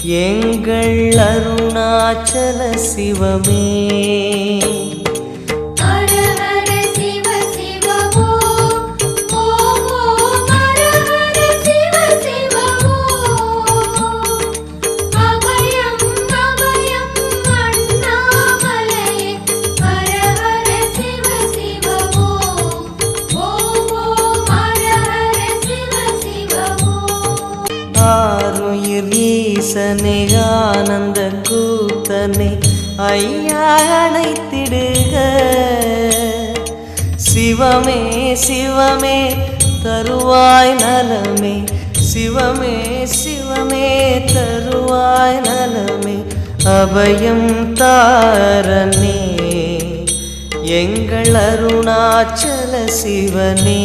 எங்கள் அருணாச்சல சிவமே ஈசனே ஆனந்த கூத்தனே ஐயா அணைத்திடுக சிவமே சிவமே தருவாய் நலமே சிவமே சிவமே தருவாய் நலமே அபயம் தாரனே எங்கள் அருணாச்சல சிவனே